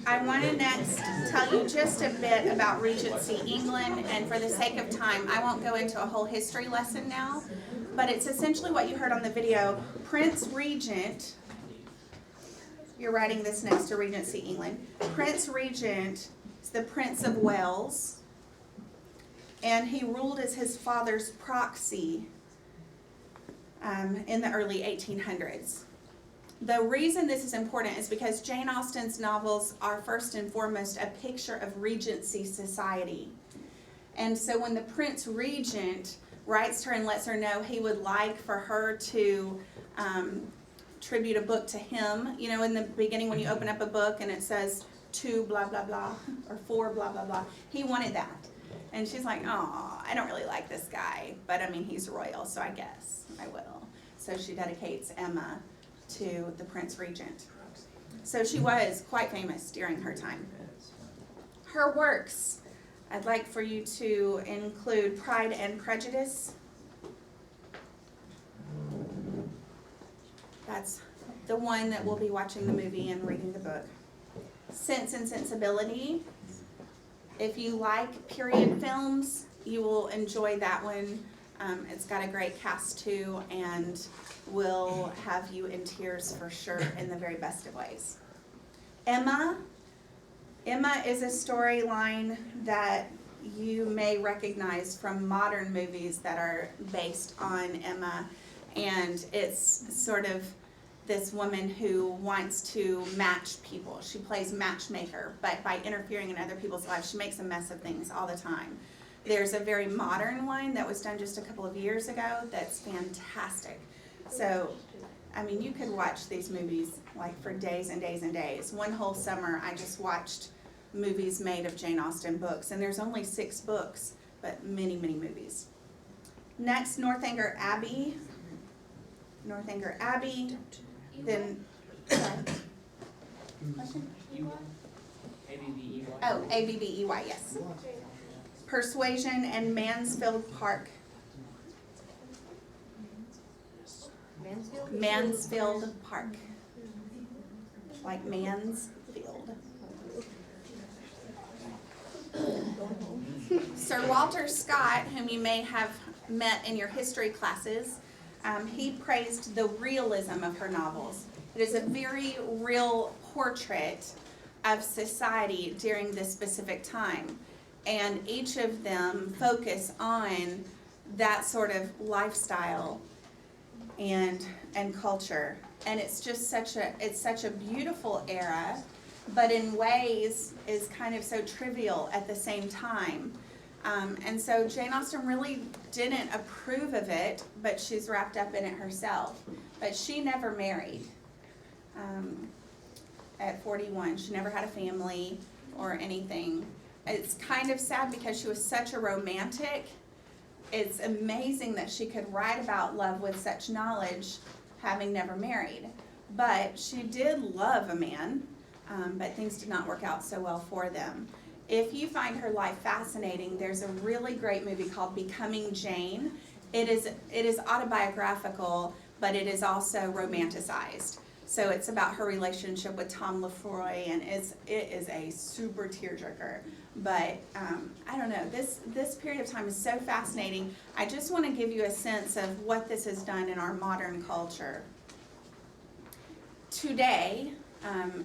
I want to next tell you just a bit about Regency England, and for the sake of time, I won't go into a whole history lesson now, but it's essentially what you heard on the video. Prince Regent, you're writing this next to Regency England. Prince Regent is the Prince of Wales, and he ruled as his father's proxy in the early 1800s. The reason this is important is because Jane Austen's novels are first and foremost a picture of Regency society. And so when the Prince Regent writes to her and lets her know he would like for her to tribute a book to him, you know, in the beginning when you open up a book and it says to blah, blah, blah, or for blah, blah, blah, he wanted that. And she's like, oh, I don't really like this guy, but I mean, he's royal, so I guess I will. So she dedicates Emma to the Prince Regent. So she was quite famous during her time. Her works, I'd like for you to include Pride and Prejudice. That's the one that we'll be watching the movie and reading the book. Sense and Sensibility. If you like period films, you will enjoy that one. It's got a great cast too, and will have you in tears for sure in the very best of ways. Emma. Emma is a storyline that you may recognize from modern movies that are based on Emma, and it's sort of this woman who wants to match people. She plays matchmaker, but by interfering in other people's lives, she makes a mess of things all the time. There's a very modern one that was done just a couple of years ago that's fantastic. So, I mean, you could watch these movies like for days and days and days. One whole summer, I just watched movies made of Jane Austen books, and there's only 6 books, but many, many movies. Next, Northanger Abbey. Northanger Abbey. Then, question? A-B-B-E-Y? Oh, A-B-B-E-Y, yes. Persuasion and Mansfield Park. Mansfield Park. Like Mansfield. Sir Walter Scott, whom you may have met in your history classes, he praised the realism of her novels. It is a very real portrait of society during this specific time. And each of them focus on that sort of lifestyle and culture. And it's just such a beautiful era, but in ways is kind of so trivial at the same time. And so Jane Austen really didn't approve of it, but she's wrapped up in it herself. But she never married at 41. She never had a family or anything. It's kind of sad because she was such a romantic. It's amazing that she could write about love with such knowledge, having never married. But she did love a man, but things did not work out so well for them. If you find her life fascinating, there's a really great movie called Becoming Jane. It is autobiographical, but it is also romanticized. So it's about her relationship with Tom Lefroy, and it is a super tearjerker. But I don't know, this period of time is so fascinating. I just want to give you a sense of what this has done in our modern culture. Today,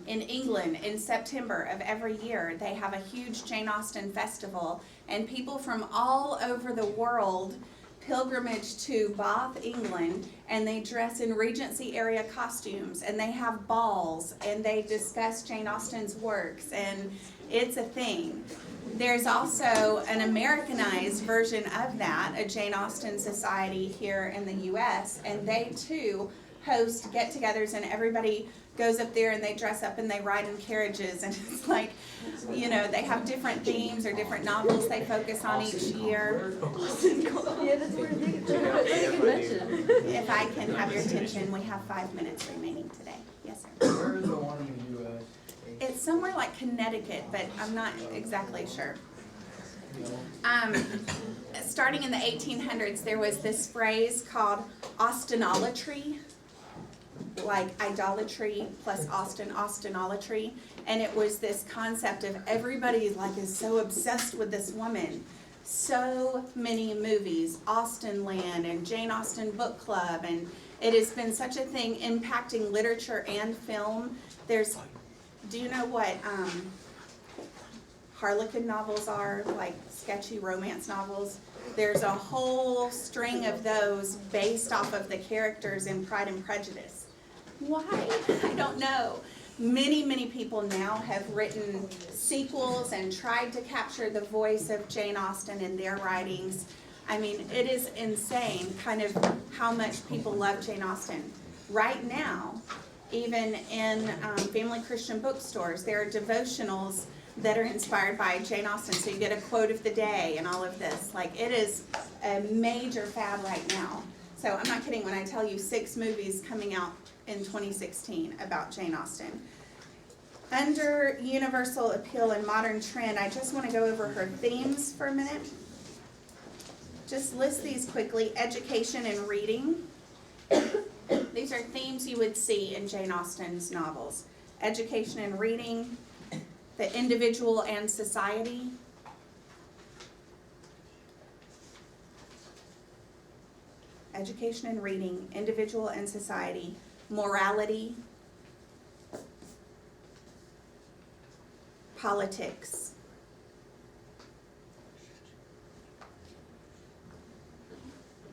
in England, in September of every year, they have a huge Jane Austen festival, and people from all over the world pilgrimage to Bath, England, and they dress in Regency area costumes, and they have balls, and they discuss Jane Austen's works, and it's a thing. There's also an Americanized version of that, a Jane Austen Society here in the U.S., and they too host get-togethers, and everybody goes up there and they dress up and they ride in carriages, and it's like, you know, they have different themes or different novels they focus on each year. Yeah, that's where convention. If I can have your attention, we have 5 minutes remaining today. Yes, sir. Where is the one in the U.S.? It's somewhere like Connecticut, but I'm not exactly sure. Starting in the 1800s, there was this phrase called Austenolatry. like idolatry plus Austenolatry. And it was this concept of everybody like is so obsessed with this woman. So many movies, Austenland and Jane Austen Book Club, and it has been such a thing impacting literature and film. Do you know what Harlequin novels are, like sketchy romance novels? There's a whole string of those based off of the characters in Pride and Prejudice. Why? I don't know. Many, many people now have written sequels and tried to capture the voice of Jane Austen in their writings. I mean, it is insane kind of how much people love Jane Austen. Right now, even in family Christian bookstores, there are devotionals that are inspired by Jane Austen. So you get a quote of the day and all of this. Like, it is a major fad right now. So I'm not kidding when I tell you 6 movies coming out in 2016 about Jane Austen. Under universal appeal and modern trend, I just want to go over her themes for a minute. Just list these quickly. Education and reading. These are themes you would see in Jane Austen's novels. Education and reading, the individual and society, education and reading, individual and society, morality, politics,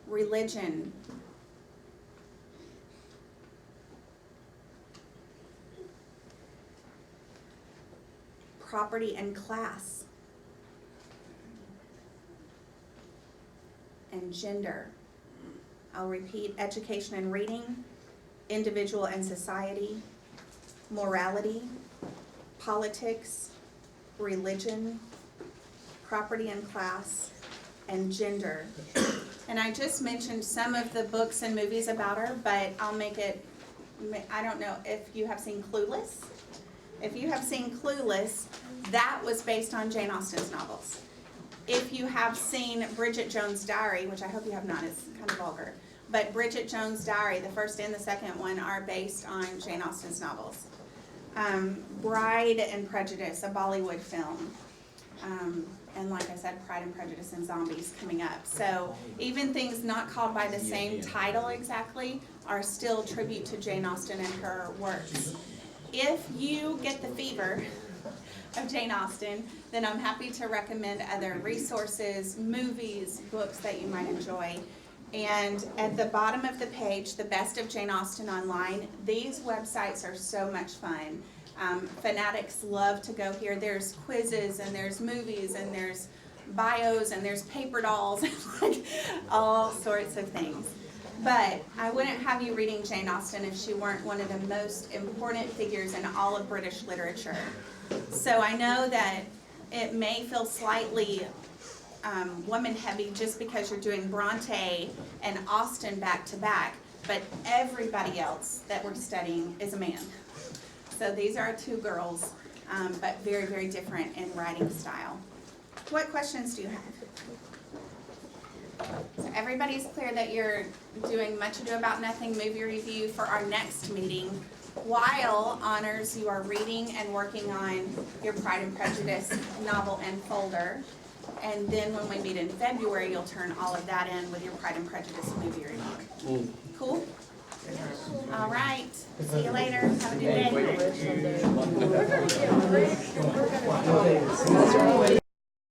religion, property and class, and gender. I'll repeat: education and reading, individual and society, morality, politics, religion, property and class, and gender. And I just mentioned some of the books and movies about her, but I'll make it, I don't know if you have seen Clueless. If you have seen Clueless, that was based on Jane Austen's novels. If you have seen Bridget Jones' Diary, which I hope you have not, it's kind of vulgar, but Bridget Jones' Diary, the first and the second one, are based on Jane Austen's novels. Bride and Prejudice, a Bollywood film. And like I said, Pride and Prejudice and Zombies coming up. So even things not called by the same title exactly are still tribute to Jane Austen and her works. If you get the fever of Jane Austen, then I'm happy to recommend other resources, movies, books that you might enjoy. And at the bottom of the page, the Best of Jane Austen Online, these websites are so much fun. Fanatics love to go here. There's quizzes and there's movies and there's bios and there's paper dolls, like all sorts of things. But I wouldn't have you reading Jane Austen if she weren't one of the most important figures in all of British literature. So I know that it may feel slightly woman heavy just because you're doing Bronte and Austen back to back, but everybody else that we're studying is a man. So these are 2 girls, but very, very different in writing style. What questions do you have? So everybody's clear that you're doing Much Ado About Nothing movie review for our next meeting, while honors you are reading and working on your Pride and Prejudice novel and folder. And then when we meet in February, you'll turn all of that in with your Pride and Prejudice movie review. Cool? All right. See you later. Have a good day.